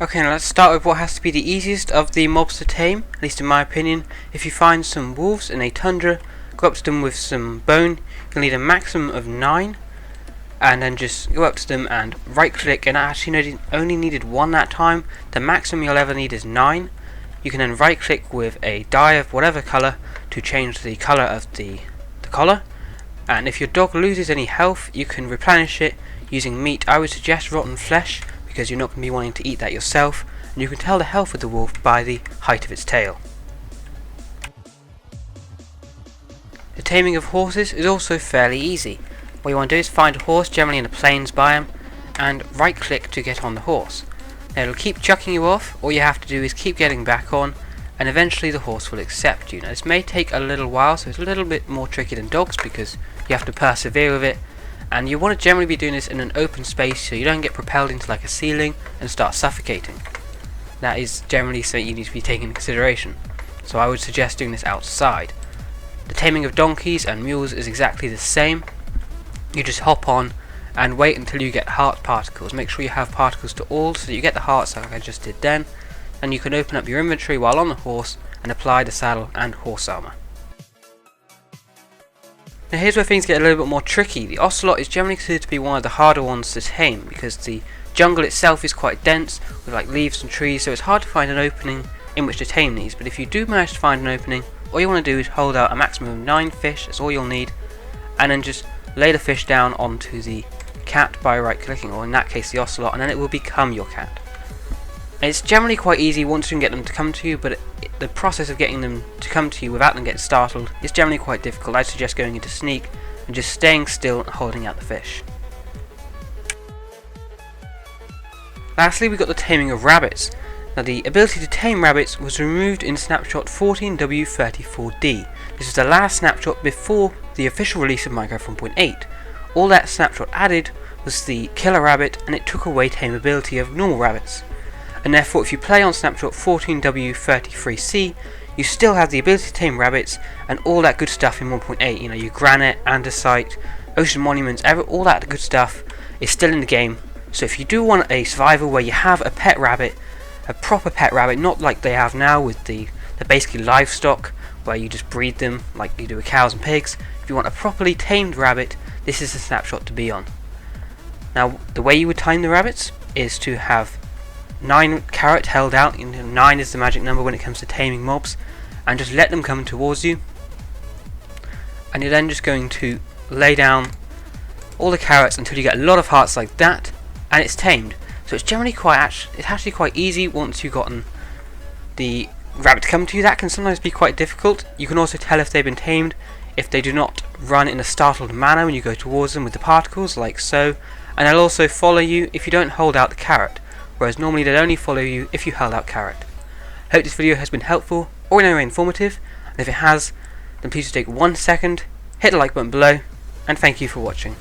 Okay, now let's start with what has to be the easiest of the mobs to tame, at least in my opinion. If you find some wolves in a tundra, go up to them with some bone. You'll need a maximum of 9, and then just go up to them and right click, and I actually only needed 1 that time. The maximum you'll ever need is 9. You can then right click with a dye of whatever colour to change the colour of the collar, and if your dog loses any health you can replenish it using meat. I would suggest rotten flesh, because you're not going to be wanting to eat that yourself, and you can tell the health of the wolf by the height of its tail. The taming of horses is also fairly easy. What you want to do is find a horse, generally in a plains biome, and right click to get on the horse. Now it'll keep chucking you off. All you have to do is keep getting back on, and eventually the horse will accept you. Now this may take a little while, so it's a little bit more tricky than dogs because you have to persevere with it, and you want to generally be doing this in an open space so you don't get propelled into like a ceiling and start suffocating. That is generally something you need to be taking into consideration, so I would suggest doing this outside. The taming of donkeys and mules is exactly the same. You just hop on and wait until you get heart particles. Make sure you have particles to all so that you get the hearts like I just did then, and you can open up your inventory while on the horse and apply the saddle and horse armor. Now here's where things get a little bit more tricky. The Ocelot is generally considered to be one of the harder ones to tame because the jungle itself is quite dense with like leaves and trees, so it's hard to find an opening in which to tame these. But if you do manage to find an opening, all you want to do is hold out a maximum of 9 fish, that's all you'll need, and then just lay the fish down onto the cat by right clicking, or in that case the Ocelot, and then it will become your cat. And it's generally quite easy once you can get them to come to you, but the process of getting them to come to you without them getting startled is generally quite difficult. I suggest going into sneak and just staying still and holding out the fish. Lastly, we've got the taming of rabbits. Now the ability to tame rabbits was removed in snapshot 14W34D. This was the last snapshot before the official release of Minecraft 1.8. All that snapshot added was the killer rabbit, and it took away tameability of normal rabbits. And therefore if you play on snapshot 14W33C, you still have the ability to tame rabbits and all that good stuff in 1.8. You know, your granite, andesite, ocean monuments, all that good stuff is still in the game. So if you do want a survival where you have a pet rabbit, a proper pet rabbit, not like they have now with the basically livestock where you just breed them like you do with cows and pigs. If you want a properly tamed rabbit, this is the snapshot to be on. Now the way you would tame the rabbits is to have 9 carrot held out. 9 is the magic number when it comes to taming mobs, and just let them come towards you, and you're then just going to lay down all the carrots until you get a lot of hearts like that, and it's tamed. So it's generally actually quite easy once you've gotten the rabbit to come to you. That can sometimes be quite difficult. You can also tell if they've been tamed if they do not run in a startled manner when you go towards them with the particles like so, and they'll also follow you if you don't hold out the carrot, whereas normally they'd only follow you if you held out carrot. Hope this video has been helpful or in any way informative, and if it has, then please take 1 second, hit the like button below, and thank you for watching.